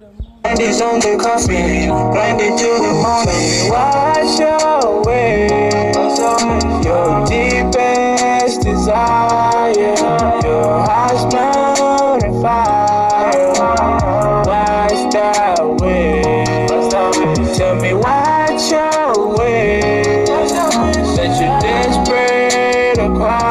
90s on the coffee, blinded to the morning. What's your way? Your deepest desire, your heart's burning fire. What's that way? Tell me what's your way? That you're desperate to cry.